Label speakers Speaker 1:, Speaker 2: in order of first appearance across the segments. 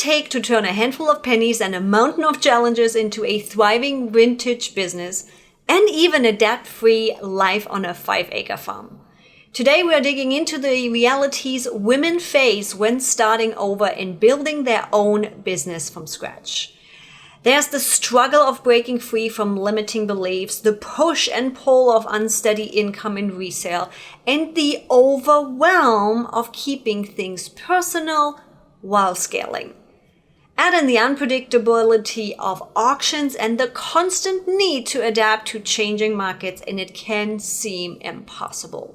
Speaker 1: take to turn a handful of pennies and a mountain of challenges into a thriving vintage business and even a debt-free life on a 5-acre farm. Today we are digging into the realities women face when starting over and building their own business from scratch. There's the struggle of breaking free from limiting beliefs, the push and pull of unsteady income in resale, and the overwhelm of keeping things personal while scaling. Add in the unpredictability of auctions and the constant need to adapt to changing markets, and it can seem impossible.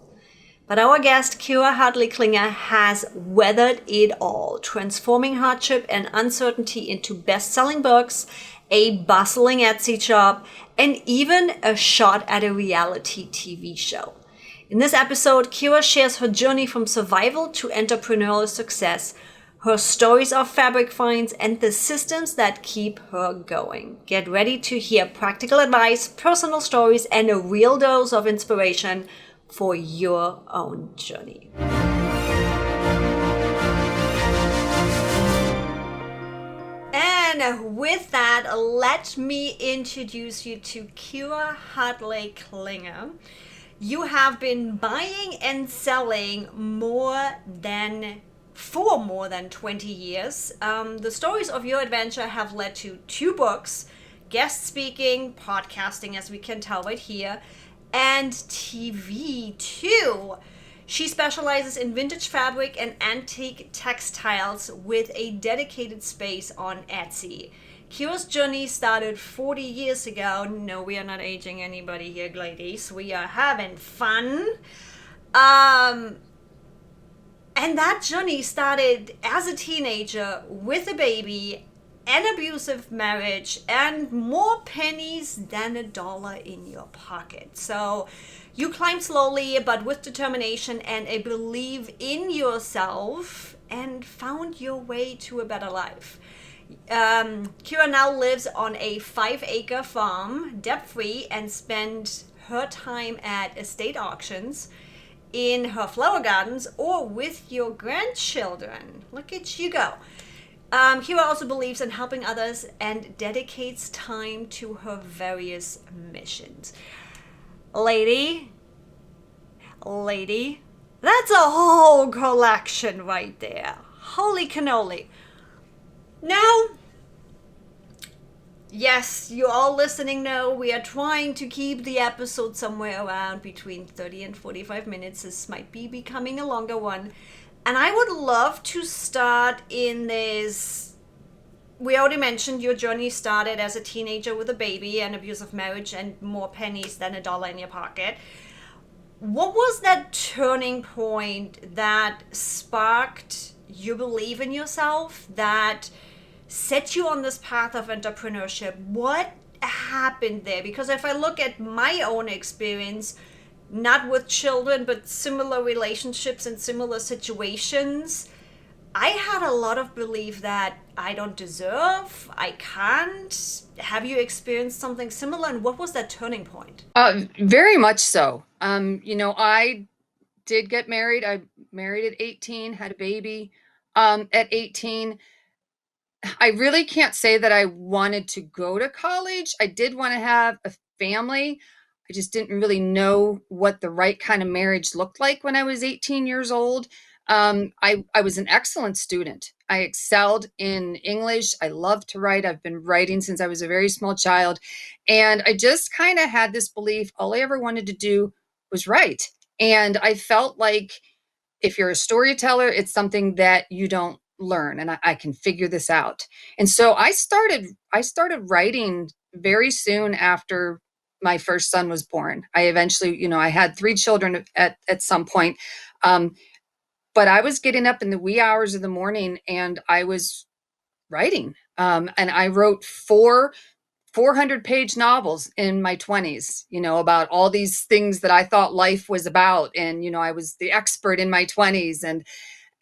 Speaker 1: But our guest, Kira Hartley Klinger, has weathered it all, transforming hardship and uncertainty into best-selling books, a bustling Etsy shop, and even a shot at a reality TV show. In this episode, Kira shares her journey from survival to entrepreneurial success, her stories of fabric finds, and the systems that keep her going. Get ready to hear practical advice, personal stories, and a real dose of inspiration for your own journey. And with that, let me introduce you to Kira Hartley Klinger. You have been buying and selling for more than 20 years. The stories of your adventure have led to 2 books, guest speaking, podcasting, as we can tell right here, and TV too. She specializes in vintage fabric and antique textiles with a dedicated space on Etsy. Kira's journey started 40 years ago. No, we are not aging anybody here, ladies. We are having fun. And that journey started as a teenager with a baby, an abusive marriage, and more pennies than $1 in your pocket. So you climbed slowly, but with determination and a belief in yourself, and found your way to a better life. Kira now lives on a 5-acre farm, debt-free, and spends her time at estate auctions, in her flower gardens, or with your grandchildren. Look at you go. Kira also believes in helping others and dedicates time to her various missions. Lady, that's a whole collection right there. Holy cannoli. Now, yes, you all listening know we are trying to keep the episode somewhere around between 30 and 45 minutes. This might be becoming a longer one. And I would love to start in this. We already mentioned your journey started as a teenager with a baby, an abusive marriage, and more pennies than $1 in your pocket. What was that turning point that sparked your belief in yourself, that set you on this path of entrepreneurship? What happened there? Because if I look at my own experience, not with children, but similar relationships and similar situations, I had a lot of belief that I don't deserve, I can't. Have you experienced something similar? And what was that turning point?
Speaker 2: Very much so. I did get married. I married at 18, had a baby at 18. I really can't say that I wanted to go to college. I did want to have a family. I just didn't really know what the right kind of marriage looked like when I was 18 years old. I was an excellent student. I excelled in English. I love to write. I've been writing since I was a very small child. And I just kind of had this belief all I ever wanted to do was write. And I felt like if you're a storyteller, it's something that you don't learn, and I can figure this out. And so I started writing very soon after my first son was born. I eventually, I had 3 children at some point. But I was getting up in the wee hours of the morning and I was writing. And I wrote 400-page novels in my 20s, about all these things that I thought life was about. And, I was the expert in my 20s.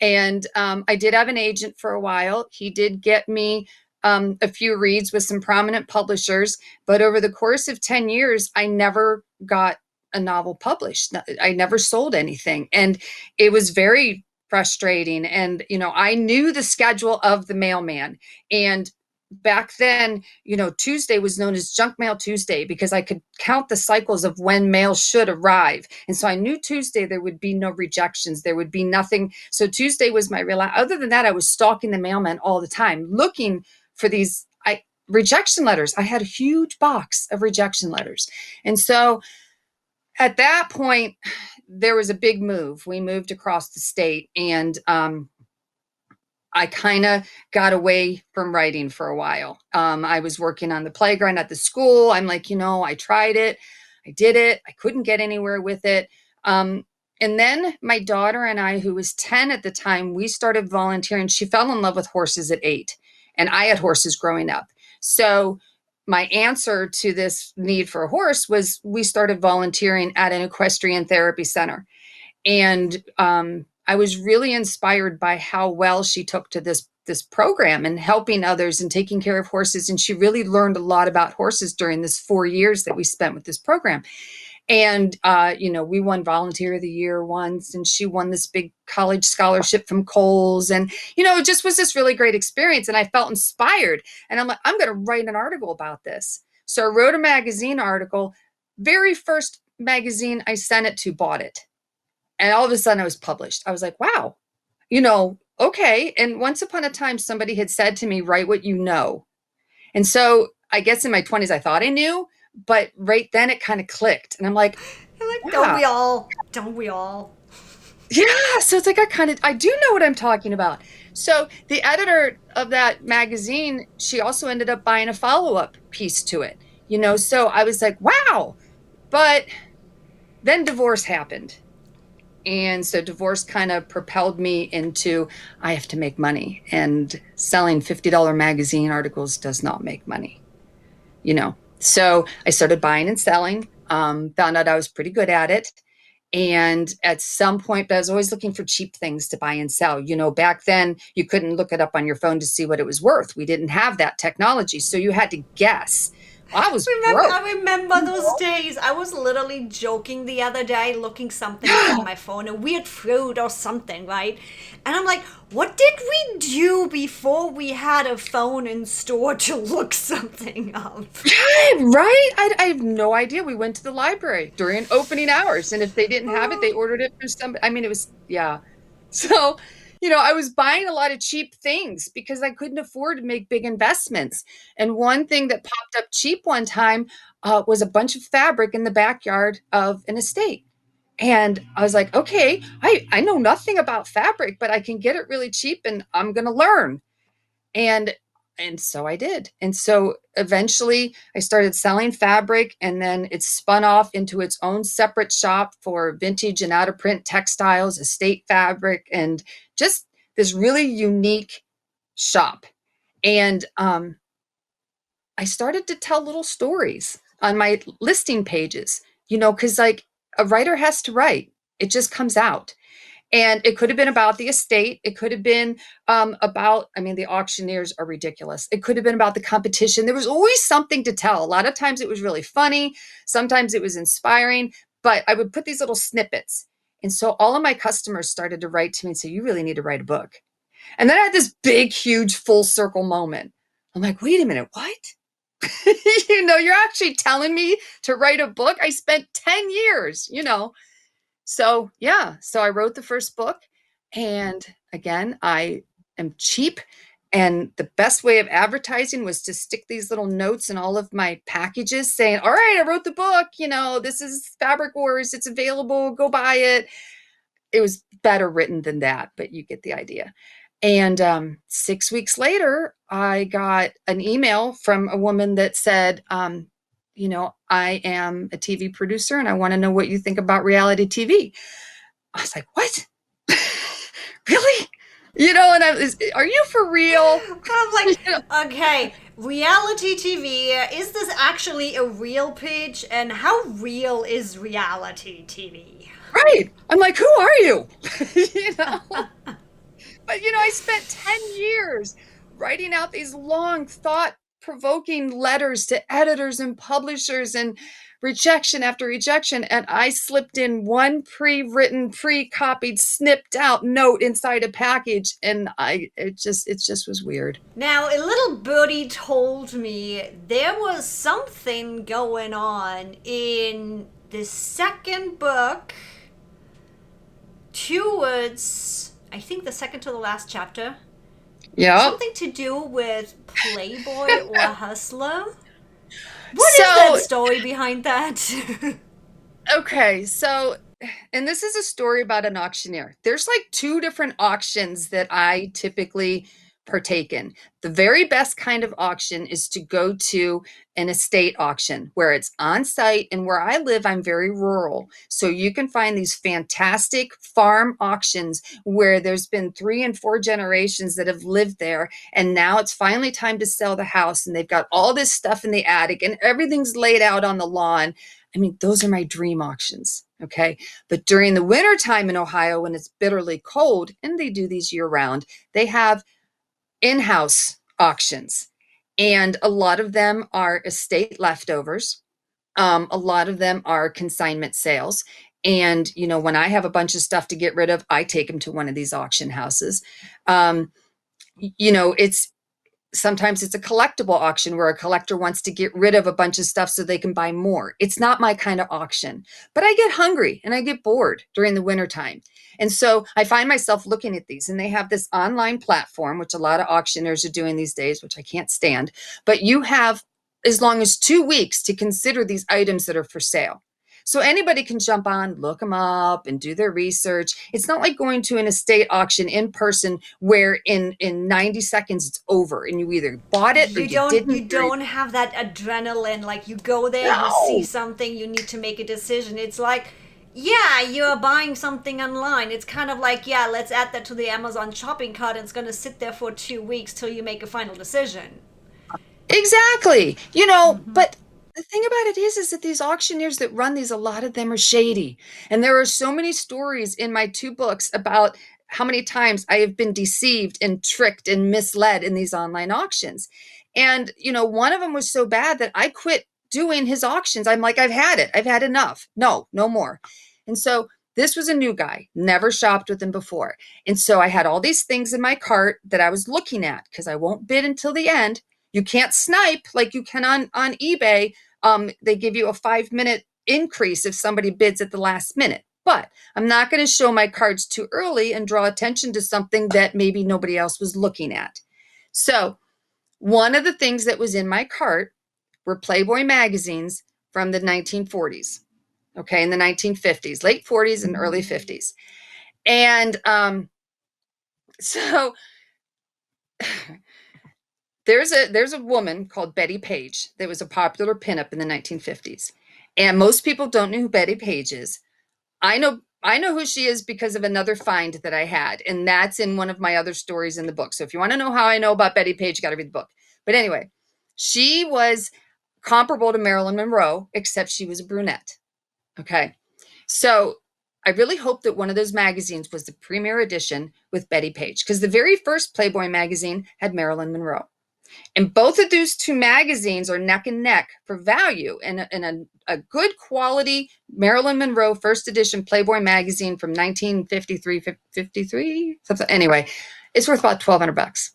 Speaker 2: And I did have an agent for a while. He did get me a few reads with some prominent publishers. But over the course of 10 years, I never got a novel published. I never sold anything. And it was very frustrating. And, I knew the schedule of the mailman. And back then, Tuesday was known as Junk Mail Tuesday because I could count the cycles of when mail should arrive. And so I knew Tuesday there would be no rejections. There would be nothing. So Tuesday was my real, other than that, I was stalking the mailman all the time, looking for these rejection letters. I had a huge box of rejection letters. And so at that point, there was a big move. We moved across the state, and I kind of got away from writing for a while. I was working on the playground at the school. I'm like, I tried it. I did it. I couldn't get anywhere with it. And then my daughter and I, who was 10 at the time, we started volunteering. She fell in love with horses at 8, and I had horses growing up. So my answer to this need for a horse was we started volunteering at an equestrian therapy center. And I was really inspired by how well she took to this program and helping others and taking care of horses. And she really learned a lot about horses during this 4 years that we spent with this program. And, we won Volunteer of the Year once, and she won this big college scholarship from Kohl's. And, it just was this really great experience. And I felt inspired. And I'm like, I'm going to write an article about this. So I wrote a magazine article. Very first magazine I sent it to bought it. And all of a sudden I was published. I was like, wow, okay. And once upon a time, somebody had said to me, write what you know. And so I guess in my 20s, I thought I knew, but right then it kind of clicked. And I'm like,
Speaker 1: Don't
Speaker 2: yeah,
Speaker 1: we all? Don't we all?
Speaker 2: yeah. So it's like, I do know what I'm talking about. So the editor of that magazine, she also ended up buying a follow-up piece to it, so I was like, wow. But then divorce happened. And so divorce kind of propelled me into, I have to make money, and selling $50 magazine articles does not make money. So I started buying and selling, found out I was pretty good at it. And at some point, but I was always looking for cheap things to buy and sell. Back then you couldn't look it up on your phone to see what it was worth. We didn't have that technology. So you had to guess. I was broke.
Speaker 1: I remember those days. I was literally joking the other day, looking something up on my phone, a weird fruit or something, right? And I'm like, what did we do before we had a phone in store to look something up?
Speaker 2: Right? I have no idea. We went to the library during opening hours, and if they didn't have it, they ordered it from somebody. I mean, it was, yeah. So, I was buying a lot of cheap things because I couldn't afford to make big investments. And one thing that popped up cheap one time was a bunch of fabric in the backyard of an estate. And I was like, okay, I know nothing about fabric, but I can get it really cheap, and I'm going to learn. And so I did. And so eventually I started selling fabric, and then it spun off into its own separate shop for vintage and out of print textiles, estate fabric, and just this really unique shop. And I started to tell little stories on my listing pages, because like a writer has to write, it just comes out. And it could have been about the estate. It could have been the auctioneers are ridiculous. It could have been about the competition. There was always something to tell. A lot of times it was really funny. Sometimes it was inspiring, but I would put these little snippets. And so all of my customers started to write to me and say, you really need to write a book. And then I had this big, huge full circle moment. I'm like, wait a minute, what? You're actually telling me to write a book? I spent 10 years. So, yeah, so I wrote the first book, and again, I am cheap. And the best way of advertising was to stick these little notes in all of my packages saying, all right, I wrote the book, this is Fabric Wars, it's available, go buy it. It was better written than that, but you get the idea. And 6 weeks later, I got an email from a woman that said, I am a TV producer, and I want to know what you think about reality TV. I was like, what? Really? And are you for real?
Speaker 1: I'm like, okay, reality TV, is this actually a real pitch? And how real is reality TV?
Speaker 2: Right. I'm like, who are you? But, I spent 10 years writing out these long thought provoking letters to editors and publishers and rejection after rejection. And I slipped in one pre-written, pre-copied, snipped out note inside a package. And it just was weird.
Speaker 1: Now, a little birdie told me there was something going on in the second book towards, I think, the second to the last chapter.
Speaker 2: Yeah.
Speaker 1: Something to do with Playboy or Hustler. What
Speaker 2: So,
Speaker 1: is that story behind that?
Speaker 2: okay, so, and this is a story about an auctioneer. There's like two different auctions that I typically partake in. The very best kind of auction is to go to an estate auction where it's on site. And where I live, I'm very rural. So you can find these fantastic farm auctions where there's been 3 and 4 generations that have lived there. And now it's finally time to sell the house. And they've got all this stuff in the attic and everything's laid out on the lawn. I mean, those are my dream auctions. Okay. But during the winter time in Ohio, when it's bitterly cold, and they do these year round, they have in-house auctions. And a lot of them are estate leftovers. A lot of them are consignment sales. And, you know, when I have a bunch of stuff to get rid of, I take them to one of these auction houses. You know, sometimes it's a collectible auction where a collector wants to get rid of a bunch of stuff so they can buy more. It's not my kind of auction, but I get hungry and I get bored during the wintertime. And so I find myself looking at these, and they have this online platform, which a lot of auctioneers are doing these days, which I can't stand, but you have as long as 2 weeks to consider these items that are for sale. So anybody can jump on, look them up, and do their research. It's not like going to an estate auction in person where in 90 seconds it's over and you either bought it or you didn't.
Speaker 1: You don't have that adrenaline. Like, you go there, you see something, you need to make a decision. It's like, yeah, you're buying something online. It's kind of like, yeah, let's add that to the Amazon shopping cart, and it's going to sit there for 2 weeks till you make a final decision.
Speaker 2: Exactly. You know, but the thing about it is that these auctioneers that run these, a lot of them are shady. And there are so many stories in my 2 books about how many times I have been deceived and tricked and misled in these online auctions. And, you know, one of them was so bad that I quit doing his auctions. I'm like, I've had it. I've had enough. No more. And so this was a new guy, never shopped with him before. And so I had all these things in my cart that I was looking at because I won't bid until the end. You can't snipe like you can on eBay. They give you a 5-minute increase if somebody bids at the last minute. But I'm not going to show my cards too early and draw attention to something that maybe nobody else was looking at. So one of the things that was in my cart were Playboy magazines from the 1940s, okay, in the 1950s, late 40s and early 50s. And so there's a woman called Betty Page that was a popular pinup in the 1950s. And most people don't know who Betty Page is. I know who she is because of another find that I had, and that's in one of my other stories in the book. So if you want to know how I know about Betty Page, you got to read the book. But anyway, she was comparable to Marilyn Monroe, except she was a brunette. Okay. So I really hope that one of those magazines was the premier edition with Betty Page, because the very first Playboy magazine had Marilyn Monroe. And both of those 2 magazines are neck and neck for value. And a good quality Marilyn Monroe first edition Playboy magazine from 1953, something. Anyway, it's worth about $1,200.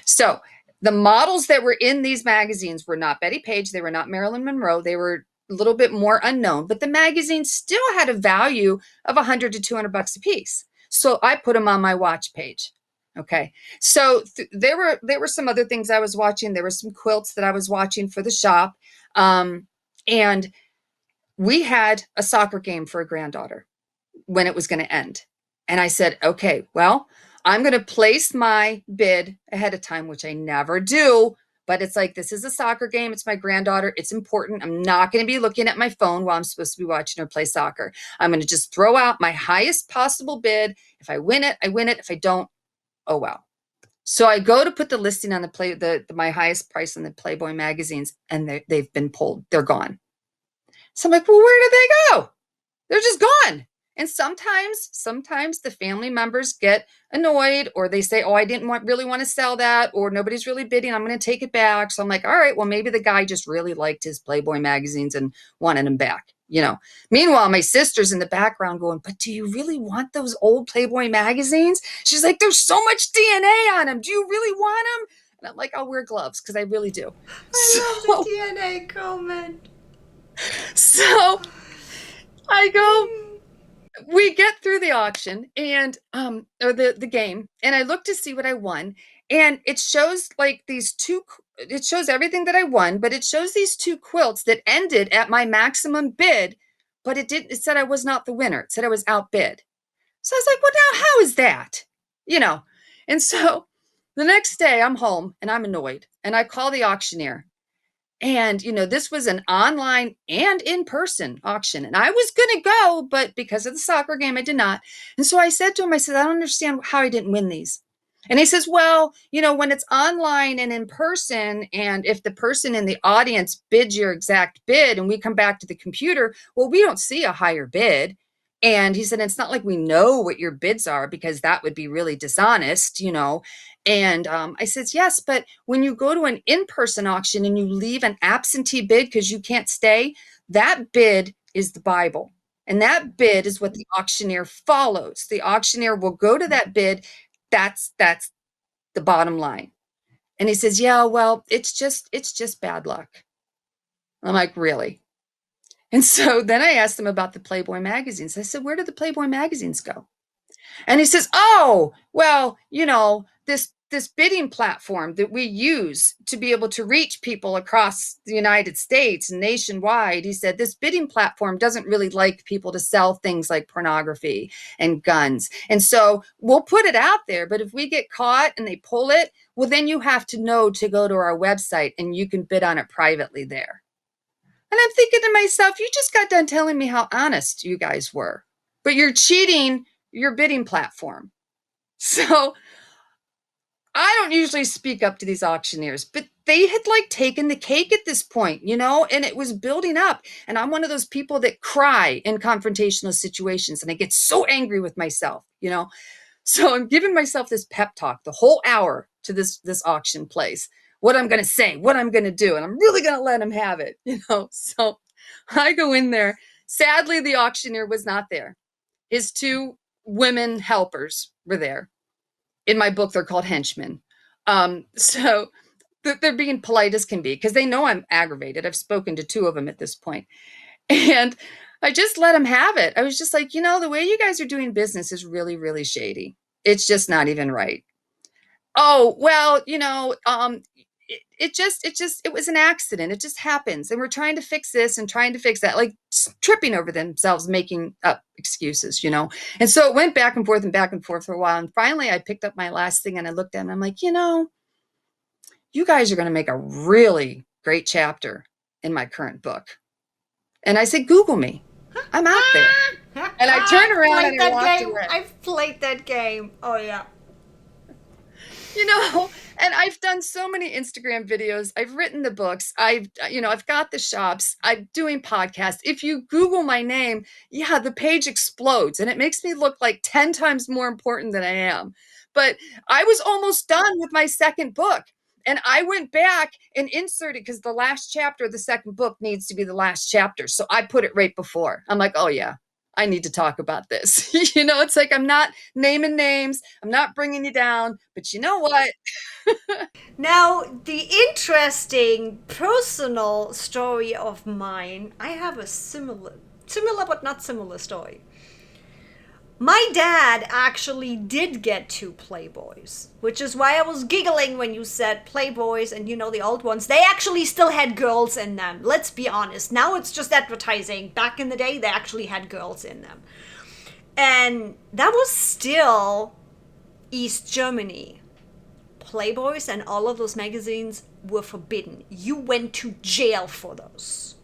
Speaker 2: So the models that were in these magazines were not Betty Page. They were not Marilyn Monroe. They were a little bit more unknown, but the magazine still had a value of $100 to $200 a piece. So I put them on my watch page. Okay. So there were some other things I was watching. There were some quilts that I was watching for the shop. And we had a soccer game for a granddaughter when it was going to end. And I said, okay, well, I'm going to place my bid ahead of time, which I never do. But it's like, this is a soccer game. It's my granddaughter. It's important. I'm not going to be looking at my phone while I'm supposed to be watching her play soccer. I'm going to just throw out my highest possible bid. If I win it, I win it. If I don't, oh, well. So I go to put the listing on my highest price in the Playboy magazines, and they've been pulled. They're gone. So I'm like, well, where did they go? They're just gone. And sometimes the family members get annoyed, or they say, oh, I didn't really want to sell that, or nobody's really bidding, I'm going to take it back. So I'm like, all right, well, maybe the guy just really liked his Playboy magazines and wanted them back, you know. Meanwhile, my sister's in the background going, but do you really want those old Playboy magazines? She's like, there's so much DNA on them. Do you really want them? And I'm like, I'll wear gloves, because I really do.
Speaker 1: I love the DNA comment.
Speaker 2: So I go, we get through the auction and or the game, and I look to see what I won, and it shows like these two, it shows everything that I won, but it shows these two quilts that ended at my maximum bid, but it said I was not the winner. It said I was outbid. So I was like, well, now how is that? You know. And so the next day I'm home and I'm annoyed, and I call the auctioneer. And, you know, this was an online and in-person auction. And I was going to go, but because of the soccer game, I did not. And so I said to him, I said, I don't understand how I didn't win these. And he says, well, you know, when it's online and in person, and if the person in the audience bids your exact bid and we come back to the computer, well, we don't see a higher bid. And he said, it's not like we know what your bids are, because that would be really dishonest, you know. And I said, yes, but when you go to an in-person auction and you leave an absentee bid because you can't stay, that bid is the Bible. And that bid is what the auctioneer follows. The auctioneer will go to that bid. That's the bottom line. And he says, yeah, well, it's just bad luck. I'm like, really? And so then I asked him about the Playboy magazines. I said, where did the Playboy magazines go? And he says, oh, well, you know, this bidding platform that we use to be able to reach people across the United States and nationwide. He said, this bidding platform doesn't really like people to sell things like pornography and guns. And so we'll put it out there, but if we get caught and they pull it, well, then you have to know to go to our website and you can bid on it privately there. And I'm thinking to myself, you just got done telling me how honest you guys were, but you're cheating your bidding platform. So I don't usually speak up to these auctioneers, but they had like taken the cake at this point, you know, and it was building up. And I'm one of those people that cry in confrontational situations, and I get so angry with myself, you know. So I'm giving myself this pep talk the whole hour to this auction place, what I'm going to say, what I'm going to do, and I'm really going to let them have it, you know. So I go in there. Sadly, the auctioneer was not there. His two women helpers were there. In my book, they're called henchmen. So they're being polite as can be, because they know I'm aggravated. I've spoken to two of them at this point. And I just let them have it. I was just like, you know, the way you guys are doing business is really, really shady. It's just not even right. Oh, well, you know, it was an accident. It just happens. And we're trying to fix this and trying to fix that, like tripping over themselves, making up excuses, you know? And so it went back and forth for a while. And finally I picked up my last thing and I looked at it and I'm like, you know, you guys are going to make a really great chapter in my current book. And I said, Google me. I'm out there. And I turned around and I walked away.
Speaker 1: I've played that game. Oh, yeah.
Speaker 2: You know, and I've done so many Instagram videos. I've written the books. I've got the shops. I'm doing podcasts. If you Google my name, yeah, the page explodes and it makes me look like 10 times more important than I am. But I was almost done with my second book. And I went back and inserted, because the last chapter of the second book needs to be the last chapter. So I put it right before. I'm like, oh, yeah, I need to talk about this. You know, it's like, I'm not naming names. I'm not bringing you down. But you know what?
Speaker 1: Now, the interesting personal story of mine, I have a similar but not similar story. My dad actually did get two Playboys, which is why I was giggling when you said Playboys and, you know, the old ones. They actually still had girls in them. Let's be honest. Now it's just advertising. Back in the day, they actually had girls in them. And that was still East Germany. Playboys and all of those magazines were forbidden. You went to jail for those.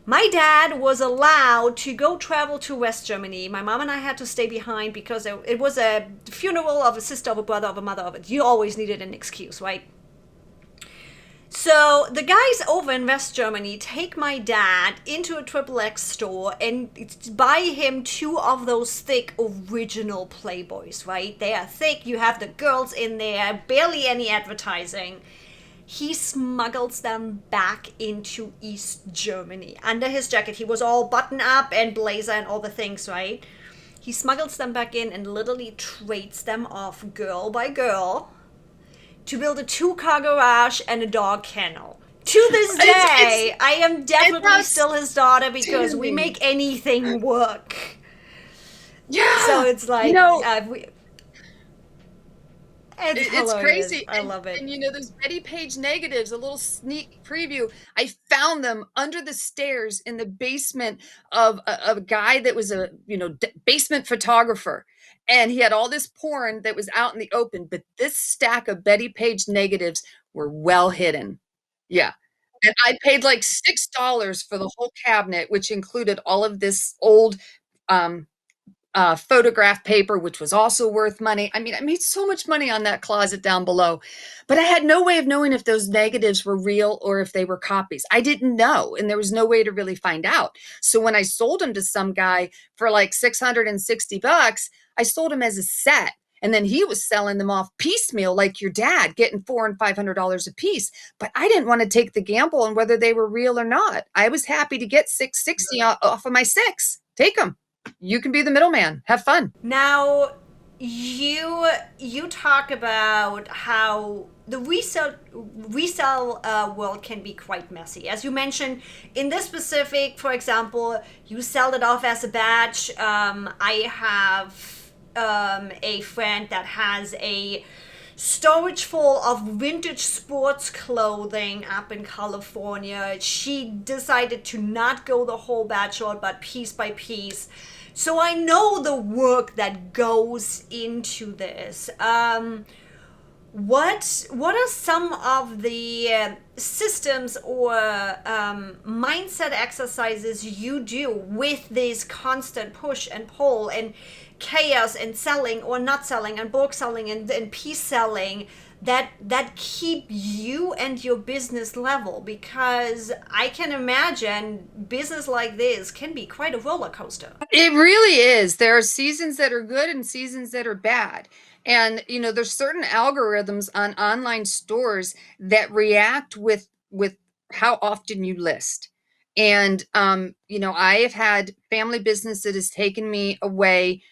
Speaker 1: My dad was allowed to go travel to West Germany. My mom and I had to stay behind because it was a funeral of a sister, of a brother, of a mother, of it. You always needed an excuse, right? So the guys over in West Germany take my dad into a triple X store and buy him two of those thick original Playboys, right? They are thick, you have the girls in there, barely any advertising. He smuggles them back into East Germany under his jacket. He was all button up and blazer and all the things, right? He smuggles them back in and literally trades them off girl by girl to build a two-car garage and a dog kennel. To this day, I am definitely still his daughter because we make anything work.
Speaker 2: Yeah.
Speaker 1: So it's like,
Speaker 2: it's crazy.
Speaker 1: I love it.
Speaker 2: And those Betty Page negatives, a little sneak preview. I found them under the stairs in the basement of a guy that was a basement photographer. And he had all this porn that was out in the open, but this stack of Betty Page negatives were well hidden. Yeah. And I paid like $6 for the whole cabinet, which included all of this old photograph paper, which was also worth money. I mean, I made so much money on that closet down below, but I had no way of knowing if those negatives were real or if they were copies. I didn't know, and there was no way to really find out. So when I sold them to some guy for like $660, I sold them as a set. And then he was selling them off piecemeal, like your dad, getting $400 and $500 a piece. But I didn't want to take the gamble on whether they were real or not. I was happy to get $660 off of my six. Take them. You can be the middleman. Have fun.
Speaker 1: Now, you talk about how the resale world can be quite messy. As you mentioned, in this specific, for example, you sell it off as a batch. I have a friend that has a storage full of vintage sports clothing up in California. She decided to not go the whole batch out, but piece by piece. So I know the work that goes into this. What are some of the systems or mindset exercises you do with this constant push and pull and chaos and selling or not selling and bulk selling and piece selling that keep you and your business level? Because I can imagine business like this can be quite a roller coaster.
Speaker 2: It really is. There are seasons that are good and seasons that are bad. And there's certain algorithms on online stores that react with how often you list. And I have had family business that has taken me away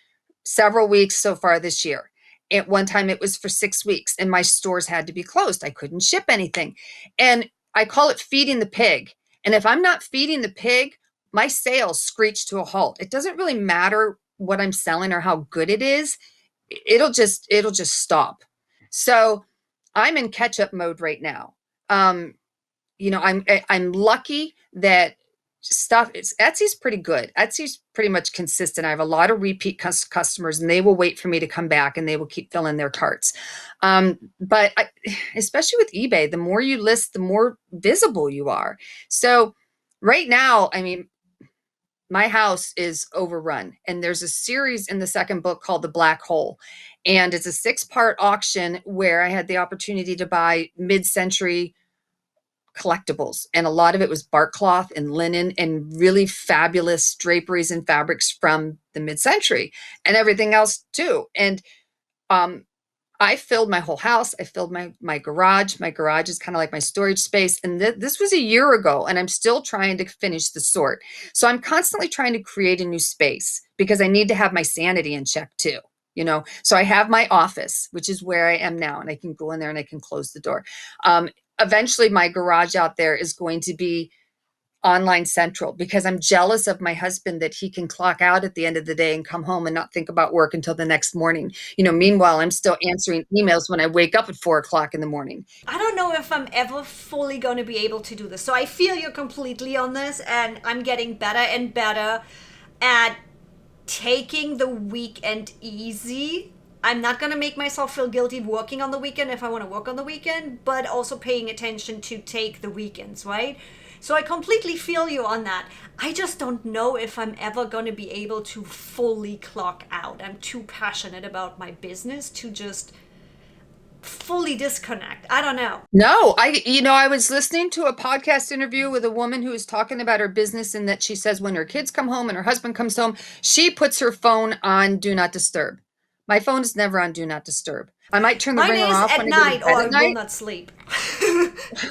Speaker 2: several weeks so far this year. At one time, it was for 6 weeks, and my stores had to be closed. I couldn't ship anything. And I call it feeding the pig. And if I'm not feeding the pig, my sales screech to a halt. It doesn't really matter what I'm selling or how good it is. It'll just stop. So I'm in catch up mode right now. I'm lucky that Etsy's pretty good. Etsy's pretty much consistent. I have a lot of repeat customers, and they will wait for me to come back, and they will keep filling their carts. But especially with eBay, the more you list, the more visible you are. So right now, I mean, my house is overrun, and there's a series in the second book called The Black Hole, and it's a 6-part auction where I had the opportunity to buy mid-century collectibles, and a lot of it was bark cloth and linen and really fabulous draperies and fabrics from the mid-century, and everything else too. And I filled my whole house. I filled my garage. My garage is kind of like my storage space. And this was a year ago, and I'm still trying to finish the sort. So I'm constantly trying to create a new space because I need to have my sanity in check too. So I have my office, which is where I am now, and I can go in there and I can close the door. Eventually, my garage out there is going to be online central because I'm jealous of my husband that he can clock out at the end of the day and come home and not think about work until the next morning. Meanwhile, I'm still answering emails when I wake up at 4 o'clock in the morning.
Speaker 1: I don't know if I'm ever fully going to be able to do this. So I feel you completely on this, and I'm getting better and better at taking the weekend easy. I'm not going to make myself feel guilty working on the weekend if I want to work on the weekend, but also paying attention to take the weekends, right? So I completely feel you on that. I just don't know if I'm ever going to be able to fully clock out. I'm too passionate about my business to just fully disconnect. I don't know.
Speaker 2: No, I was listening to a podcast interview with a woman who was talking about her business and that she says when her kids come home and her husband comes home, she puts her phone on do not disturb. My phone is never on do not disturb. I might turn the
Speaker 1: Mine
Speaker 2: ringer
Speaker 1: is
Speaker 2: off
Speaker 1: at
Speaker 2: when I go to
Speaker 1: night or
Speaker 2: bed
Speaker 1: I
Speaker 2: at
Speaker 1: will
Speaker 2: night.
Speaker 1: not sleep.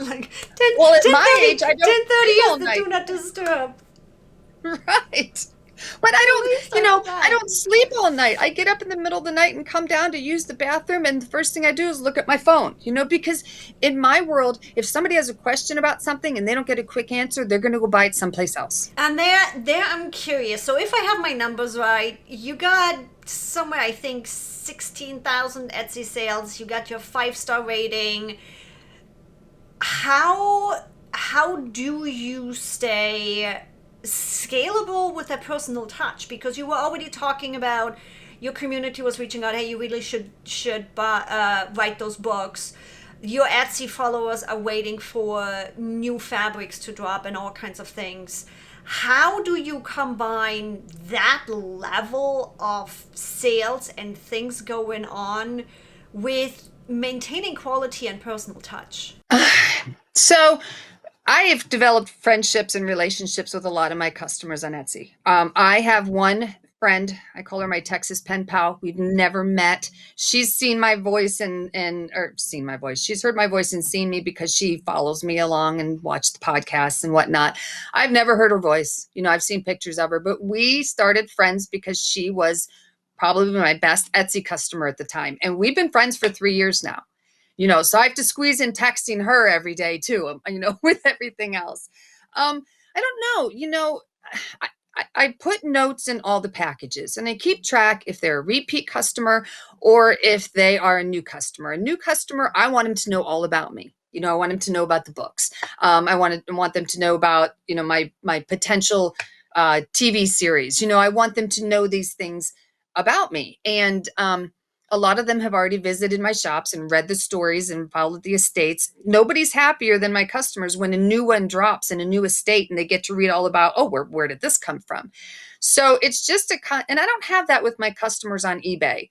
Speaker 1: Like 10,
Speaker 2: Well, at my
Speaker 1: 10:30,
Speaker 2: age, I don't
Speaker 1: 10:30
Speaker 2: sleep
Speaker 1: is
Speaker 2: all
Speaker 1: the
Speaker 2: night.
Speaker 1: do not disturb.
Speaker 2: Right. But
Speaker 1: At least I know
Speaker 2: I
Speaker 1: that.
Speaker 2: don't sleep all night. I get up in the middle of the night and come down to use the bathroom, and the first thing I do is look at my phone, because in my world, if somebody has a question about something and they don't get a quick answer, they're going to go buy it someplace else.
Speaker 1: And there I'm curious. So if I have my numbers right, you got somewhere I think 16,000 Etsy sales. You got your 5-star rating. How do you stay scalable with that personal touch? Because you were already talking about your community was reaching out. Hey, you really should write those books. Your Etsy followers are waiting for new fabrics to drop and all kinds of things. How do you combine that level of sales and things going on with maintaining quality and personal touch?
Speaker 2: So I have developed friendships and relationships with a lot of my customers on Etsy. I have one friend, I call her my Texas pen pal. We've never met. She's seen my voice or seen my voice. She's heard my voice and seen me because she follows me along and watched the podcasts and whatnot. I've never heard her voice. I've seen pictures of her, but we started friends because she was probably my best Etsy customer at the time. And we've been friends for 3 years now. So I have to squeeze in texting her every day too, with everything else. I don't know, I put notes in all the packages and I keep track if they're a repeat customer or if they are a new customer. A new customer, I want them to know all about me. I want them to know about the books. I want them to know about, my potential TV series. I want them to know these things about me. And a lot of them have already visited my shops and read the stories and followed the estates. Nobody's happier than my customers when a new one drops in a new estate and they get to read all about, oh, where did this come from? So it's just and I don't have that with my customers on eBay.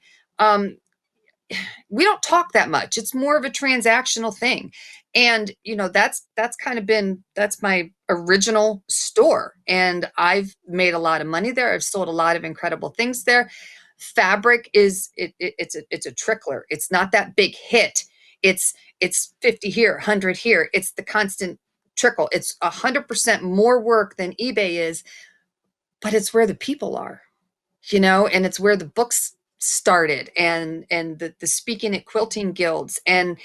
Speaker 2: We don't talk that much. It's more of a transactional thing. And that's kind of been that's my original store. And I've made a lot of money there. I've sold a lot of incredible things there. Fabric it's a trickler. It's not that big hit. It's 50 here, 100 here. It's the constant trickle. It's 100% more work than eBay is, but it's where the people are, and it's where the books started and the speaking at quilting guilds. And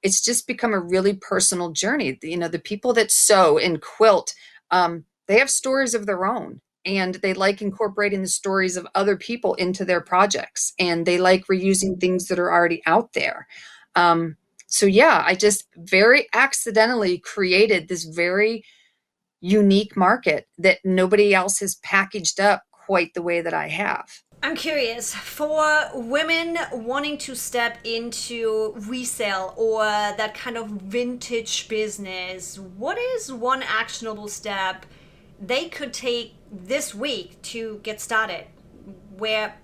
Speaker 2: it's just become a really personal journey. The people that sew and quilt, they have stories of their own and they like incorporating the stories of other people into their projects and they like reusing things that are already out there. So yeah, I just very accidentally created this very unique market that nobody else has packaged up quite the way that I have.
Speaker 1: I'm curious for women wanting to step into resale or that kind of vintage business. What is one actionable step they could take this week to get started? Where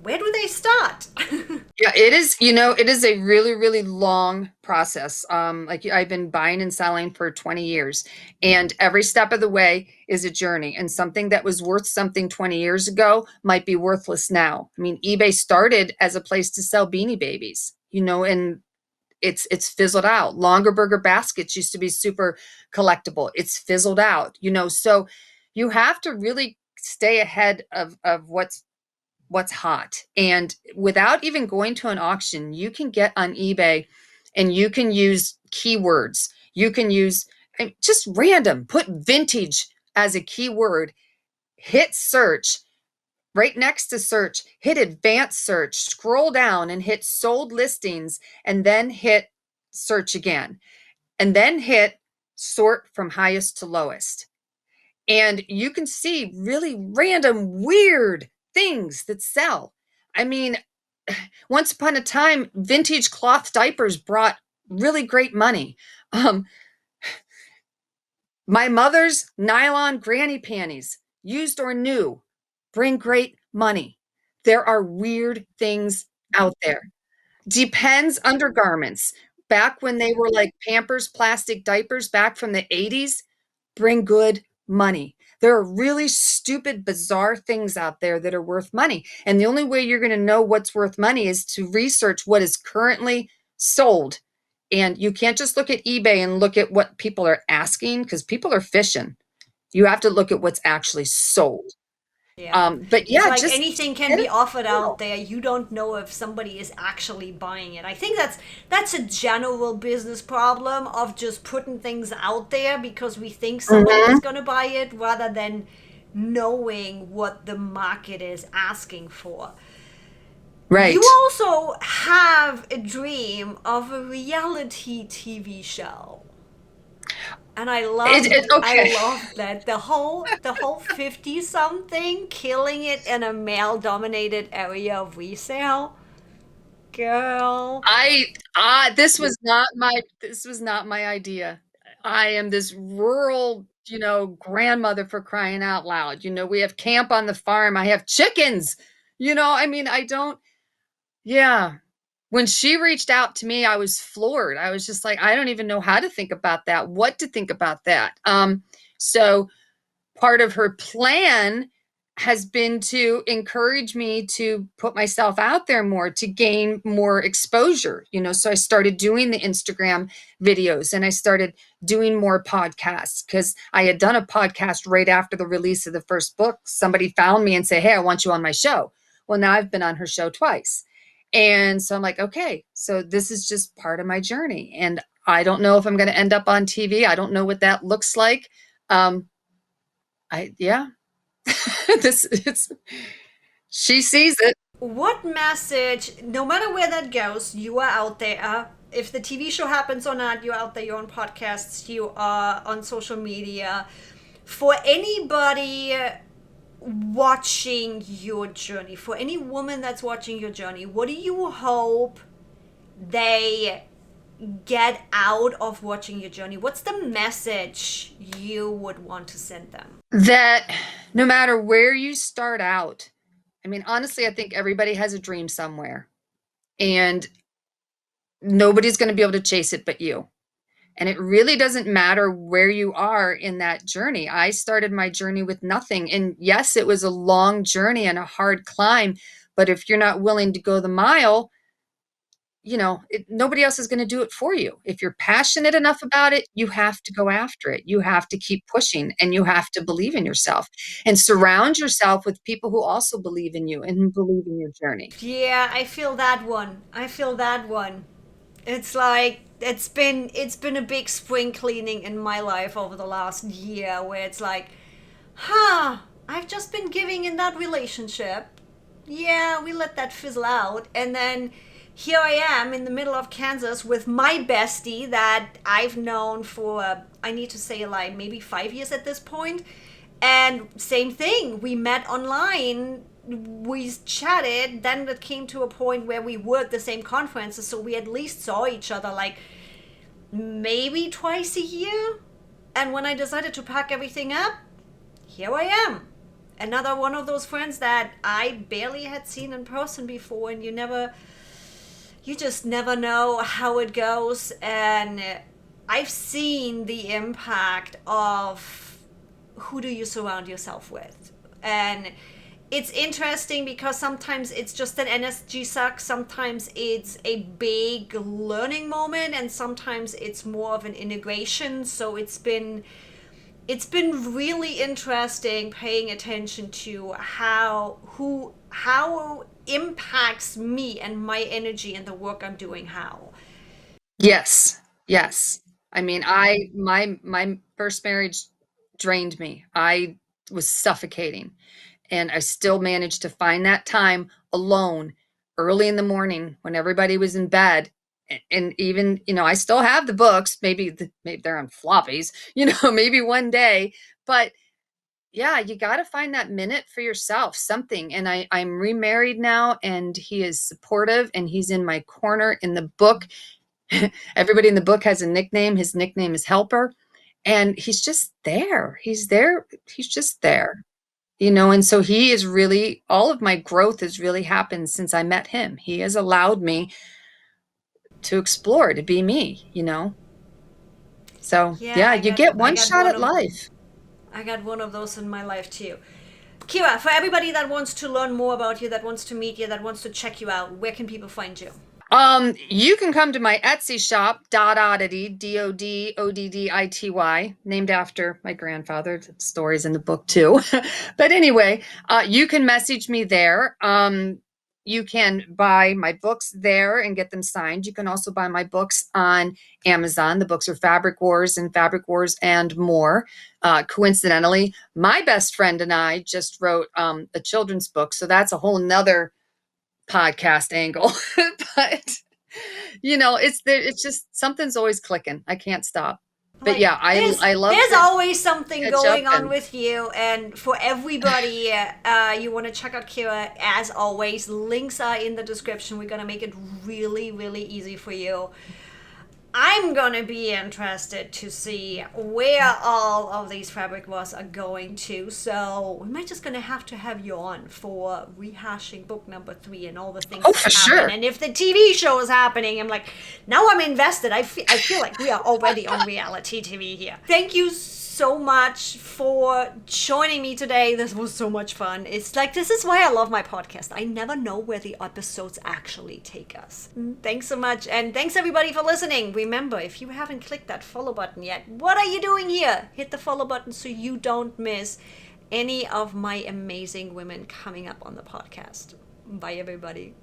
Speaker 1: do they start?
Speaker 2: Yeah, it is, it is a really, really long process. Like I've been buying and selling for 20 years, and every step of the way is a journey. And something that was worth something 20 years ago might be worthless now. I mean, eBay started as a place to sell Beanie Babies, and it's fizzled out. Longer burger baskets used to be super collectible. It's fizzled out, so you have to really stay ahead of what's hot. And without even going to an auction, you can get on eBay and you can use keywords. You can use just random, put vintage as a keyword, hit search. Right next to search, hit advanced search, scroll down and hit sold listings, and then hit search again, and then hit sort from highest to lowest. And you can see really random, weird things that sell. I mean, once upon a time, vintage cloth diapers brought really great money. Um, my mother's nylon granny panties, used or new, bring great money. There are weird things out there. Depends. Undergarments. Back when they were like Pampers, plastic diapers back from the 80s, bring good money. There are really stupid, bizarre things out there that are worth money. And the only way you're going to know what's worth money is to research what is currently sold. And you can't just look at eBay and look at what people are asking, because people are fishing. You have to look at what's actually sold.
Speaker 1: Yeah.
Speaker 2: But
Speaker 1: It's
Speaker 2: yeah,
Speaker 1: like
Speaker 2: just
Speaker 1: anything can
Speaker 2: get
Speaker 1: be
Speaker 2: it.
Speaker 1: offered out there. You don't know if somebody is actually buying it. I think that's a general business problem of just putting things out there because we think somebody is
Speaker 2: Mhm.
Speaker 1: going to buy it rather than knowing what the market is asking for. You
Speaker 2: Right.
Speaker 1: also have a dream of a reality TV show. And I
Speaker 2: Okay.
Speaker 1: love that the whole 50 something killing it in a male dominated area of resale. Girl.
Speaker 2: I this was not my idea. I am this rural, grandmother, for crying out loud. We have camp on the farm. I have chickens. I mean, I don't yeah. When she reached out to me, I was floored. I was just like, I don't even know how to think about that, what to think about that. So part of her plan has been to encourage me to put myself out there more, to gain more exposure. So I started doing the Instagram videos, and I started doing more podcasts, because I had done a podcast right after the release of the first book. Somebody found me and said, hey, I want you on my show. Well, now I've been on her show twice. And so I'm like, okay, so this is just part of my journey. And I don't know if I'm going to end up on TV. I don't know what that looks like. Um, yeah, this it's she sees it.
Speaker 1: What message, no matter where that goes, you are out there. If the TV show happens or not, you're out there, you're on podcasts, you are on social media. For anybody watching your journey, for any woman that's watching your journey, what do you hope they get out of watching your journey? What's the message you would want to send them?
Speaker 2: That no matter where you start out, I mean, honestly, I think everybody has a dream somewhere, and nobody's going to be able to chase it but you. And it really doesn't matter where you are in that journey. I started my journey with nothing. And yes, it was a long journey and a hard climb. But if you're not willing to go the mile, nobody else is going to do it for you. If you're passionate enough about it, you have to go after it. You have to keep pushing, and you have to believe in yourself and surround yourself with people who also believe in you and who believe in your journey.
Speaker 1: Yeah, I feel that one. I feel that one. It's like it's been a big spring cleaning in my life over the last year where it's like, I've just been giving in that relationship. Yeah, we let that fizzle out, and then here I am in the middle of Kansas with my bestie that I've known for, I need to say, like maybe 5 years at this point. And same thing, we met online, we chatted, then it came to a point where we were at the same conferences, so we at least saw each other like maybe twice a year. And when I decided to pack everything up, here I am. Another one of those friends that I barely had seen in person before, and you just never know how it goes. And I've seen the impact of who do you surround yourself with. And it's interesting because sometimes it's just an energy suck, sometimes it's a big learning moment, and sometimes it's more of an integration. So it's been really interesting paying attention to how impacts me and my energy and the work I'm doing. How
Speaker 2: Yes. Yes. I mean, my first marriage drained me. I was suffocating, and I still managed to find that time alone early in the morning when everybody was in bed. And even, I still have the books. Maybe they're on floppies, maybe one day. But yeah, you got to find that minute for yourself, something. And I'm remarried now, and he is supportive, and he's in my corner in the book. Everybody in the book has a nickname. His nickname is Helper. And he's just there. He's there. He's just there. And so he is really, all of my growth has really happened since I met him. He has allowed me to explore, to be me, you know? So
Speaker 1: Yeah,
Speaker 2: yeah, you get
Speaker 1: I
Speaker 2: one
Speaker 1: got
Speaker 2: shot
Speaker 1: one
Speaker 2: at
Speaker 1: of
Speaker 2: life.
Speaker 1: I got one of those in my life too. Kira, for everybody that wants to learn more about you, that wants to meet you, that wants to check you out, where can people find you?
Speaker 2: You can come to my Etsy shop, Dot Oddity, Doddity, named after my grandfather. The story's in the book too. But anyway, you can message me there. You can buy my books there and get them signed. You can also buy my books on Amazon. The books are Fabric Wars and Fabric Wars and more. Coincidentally, my best friend and I just wrote a children's book, so that's a whole nother podcast angle. But you know, it's just something's always clicking. I can't stop. But
Speaker 1: Like
Speaker 2: yeah, I love
Speaker 1: there's
Speaker 2: to
Speaker 1: always something
Speaker 2: catch up
Speaker 1: going on
Speaker 2: and
Speaker 1: with you, and for everybody, you want to check out Kira. As always, links are in the description. We're gonna make it really, really easy for you. I'm gonna be interested to see where all of these fabric wars are going to. So we might just gonna have to have you on for rehashing book number 3 and all the things
Speaker 2: oh
Speaker 1: that
Speaker 2: for
Speaker 1: happen.
Speaker 2: sure.
Speaker 1: And if the TV show is happening, I'm like, now I'm invested. I feel like we are already on reality TV here. Thank you so much for joining me today. This was so much fun. It's like, this is why I love my podcast. I never know where the episodes actually take us. Thanks so much. And thanks everybody for listening. Remember, if you haven't clicked that follow button yet, what are you doing here? Hit the follow button so you don't miss any of my amazing women coming up on the podcast. Bye, everybody.